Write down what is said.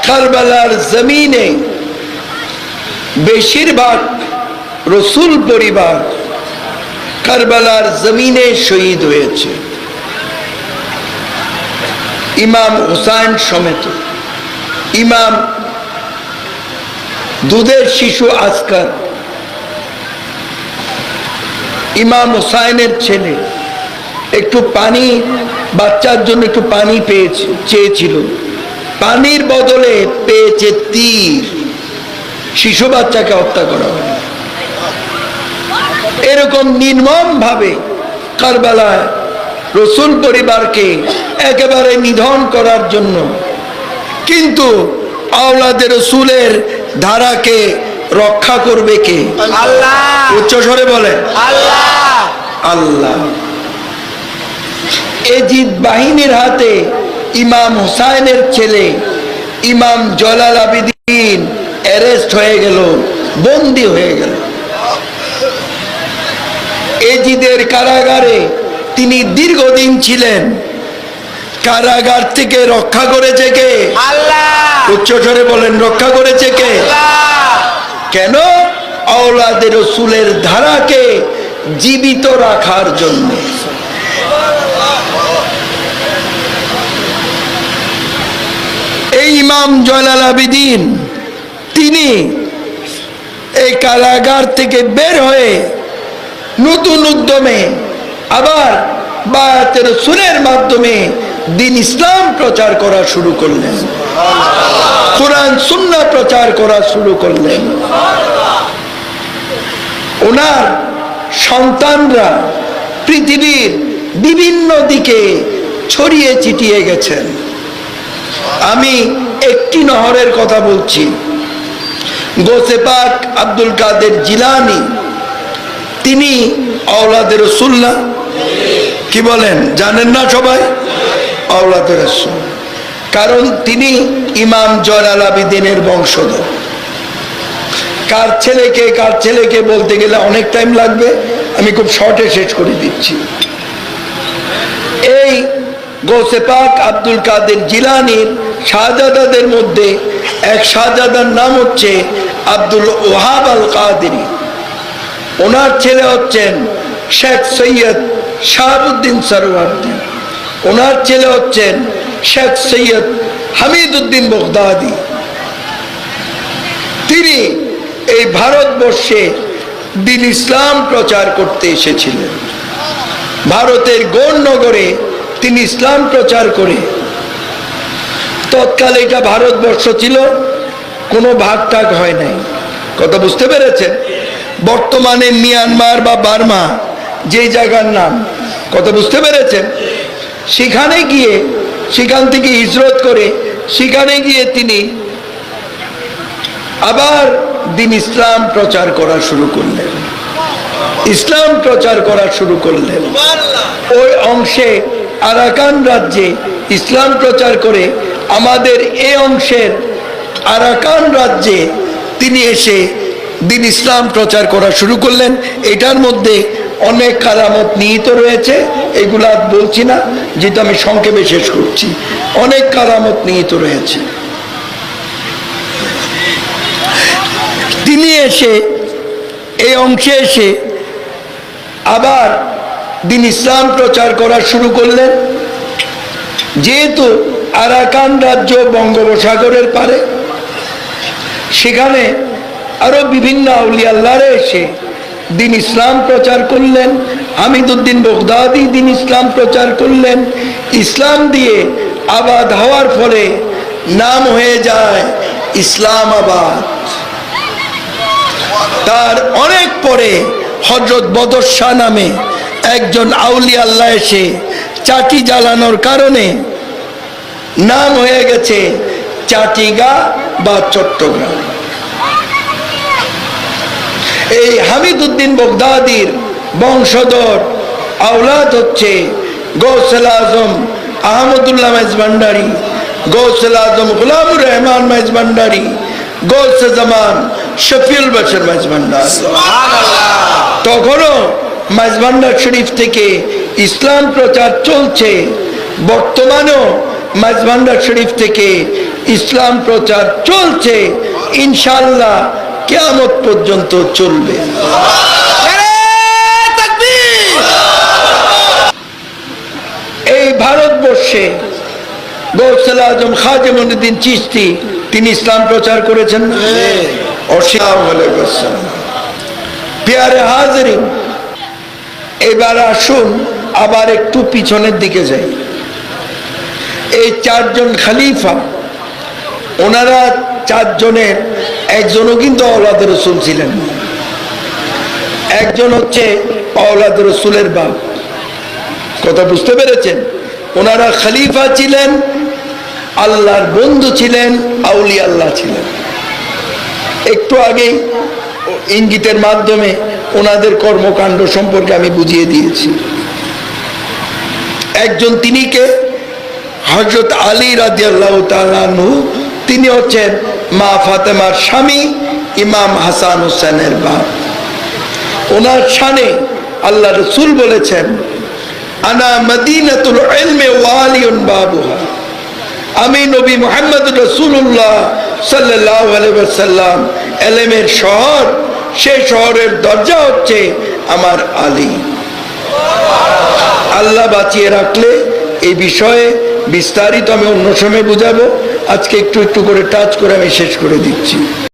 কারবালার জমিনে বেশিরভাগ রসুল পরিবার কারবালার জমিনে শহীদ হয়েছে, ইমাম হুসাইন সমেত। ইমাম দুধের শিশু আসকার, ইমাম হুসাইনের ছেলে, একটু পানি, বাচ্চার জন্য একটু পানি চেয়েছিল, পানির বদলে পেয়েছে তীর। শিশু বাচ্চাকে হত্যা করা হয়। এরকম নির্মম ভাবে কারবালায় রসুল পরিবারকে একেবারে নিধন করার জন্য, কিন্তু আওলাদে রসুলের ধারাকে রক্ষা করবে কে? আল্লাহ। উচ্চস্বরে বলেন আল্লাহ। আল্লাহ। এজিদ বাহিনীর হাতে ইমাম হুসাইনের ছেলে ইমাম জলাল আবিদিন অ্যারেস্ট হয়ে গেল, বন্দী হয়ে গেল। এজিদের কারাগারে তিনি দীর্ঘদিন ছিলেন। কারাগার থেকে রক্ষা করেছে কে? আল্লাহ। উচ্চস্বরে বলেন রক্ষা করেছে কে? আল্লাহ। কেন? আওলাদে রসুলের ধারাকে জীবিত রাখার জন্য। এই ইমাম জয়নাল আবেদিন তিনি এই কারাগার থেকে বের হয়ে নতুন উদ্যমে আবার বায়াতে রাসূলের মাধ্যমে দ্বীন ইসলাম প্রচার করা শুরু করলেন, কোরআন সুন্নাহ প্রচার করা শুরু করলেন। ওনার সন্তানরা পৃথিবীর বিভিন্ন দিকে ছড়িয়ে ছিটিয়ে গেছেন। আমি একটি নহরের কথা বলছি। গোসে পাক আব্দুল কাদের জিলানী তিনি আওলাদে রাসূল না? কি বলেন, জানেন না সবাই? আওলাদে রাসূল, কারণ তিনি ইমাম জয়নাল আবেদিনের বংশধর। কার ছেলেকে বলতে গেলে অনেক টাইম লাগবে, আমি খুব শর্টে শেষ করে দিচ্ছি। এই গোসে পাক আব্দুল কাদের জিলানীর শাহজাদাদের মধ্যে এক শাহজাদার নাম হচ্ছে আব্দুল ওয়াহাব আল কাদেরী। ওনার ছেলে হচ্ছেন শেখ সৈয়দ শাহাবুদ্দিন সরওয়ার্দী। ওনার ছেলে হচ্ছেন শেখ সৈয়দ হামিদউদ্দিন বগদাদি। তিনি এই ভারতবর্ষে দ্বীন ইসলাম প্রচার করতে এসেছিলেন। ভারতের গৌরনগরে তিনি ইসলাম প্রচার করে, তৎকালে এটা ভারতবর্ষ ছিল, কোনো ভাগ টাগ হয় নাই। কথা বুঝতে পেরেছেন? বর্তমানে মিয়ানমার বা বার্মা যে জায়গার নাম, কথা বুঝতে পেরেছেন? সেখানে গিয়ে, সেখান থেকে হিজরত করে সেখানে গিয়ে তিনি আবার দ্বীন ইসলাম প্রচার করা শুরু করলেন, ইসলাম প্রচার করা শুরু করলেন। ওই অংশে আরাকান রাজ্যে ইসলাম প্রচার করে আমাদের এই অংশের আরাকান রাজ্যে তিনি এসে দ্বীন ইসলাম প্রচার করা শুরু করলেন। এটার মধ্যে অনেক কারামত নিহিত রয়েছে, এগুলা বলছি না, যেটা আমি সংক্ষেপে শেষ করছি। অনেক কারামত নিহিত রয়েছে। তিনি এসে এই অংশে এসে আবার দ্বীন ইসলাম প্রচার করা শুরু করলেন। যেহেতু আরাকান রাজ্য বঙ্গোপসাগরের পারে, সেখানে আরো বিভিন্ন আউলিয়া আল্লাহরা এসে দ্বীন ইসলাম প্রচার করলেন। হামিদউদ্দিন বগদাদি দ্বীন ইসলাম প্রচার করলেন। ইসলাম দিয়ে আবাদ হওয়ার ফলে নাম হয়ে যায় ইসলামাবাদ। তার অনেক পরে হযরত বদর শাহ নামে একজন আউলিয়া আল্লাহ এসে চাটি জ্বালানোর কারণে নাম হয়ে গেছে চাটিগা বা চট্টগ্রাম। এই হামিদউদ্দিন বগদাদির বংশধর আওলাদ হচ্ছে গৌসুল আজম আহমদুল্লাহ মেজভান্ডারী, গৌসুল আজম গোলামুর রহমান মেজভান্ডারী, গৌসে জামান শফিউল বশর মেজভান্ডারী। তখনও মেজভান্ডার শরীফ থেকে ইসলাম প্রচার চলছে। বর্তমানেও মাঝভান্ডার শরীফ থেকে ইসলাম প্রচার চলছে, ইনশাআল্লাহ কিয়ামত পর্যন্ত চলবে। এই ভারতবর্ষে গৌসুল আজম খাজা মঈনুদ্দিন চিশতি তিনি ইসলাম প্রচার করেছেন। প্যারে হাজিরিন, এবার আসুন আবার একটু পিছনের দিকে যাই। এই চারজন খলিফা, ওনারা চারজনের একজনও কিন্তু আওলাদ রসুল ছিলেন। একজন হচ্ছে আওলাদ রসুলের বাপ, কথা বুঝতে পেরেছেন? ওনারা খলিফা ছিলেন, আল্লাহর বন্ধু ছিলেন, আউলিয়া আল্লাহ ছিলেন। একটু আগেই ইঙ্গিতের মাধ্যমে ওনাদের কর্মকাণ্ড সম্পর্কে আমি বুঝিয়ে দিয়েছি। একজন তিনি কে? হযরত আলী রাদিয়াল্লাহু তাআলা আনহু, তিনি হচ্ছেন মা ফাতেমার স্বামী, ইমাম হাসান হোসেনের বাপ। ওনার শানে আল্লাহ রাসূল বলেছেন, আনা মদিনাতুল ইলমি ওয়ালিউন বাবুহা, আমি নবী মুহাম্মদ রাসূলুল্লাহ সাল্লাল্লাহু আলাইহি ওয়াসাল্লাম ইলমের শহর, সেই শহরের দরজা হচ্ছে আমার আলী। আল্লাহ বাঁচিয়ে রাখলে এই বিষয়ে বিস্তারিত আমি অন্য সময় বুঝাবো। আজকে একটু একটু করে টাচ করে আমি শেষ করে দিচ্ছি।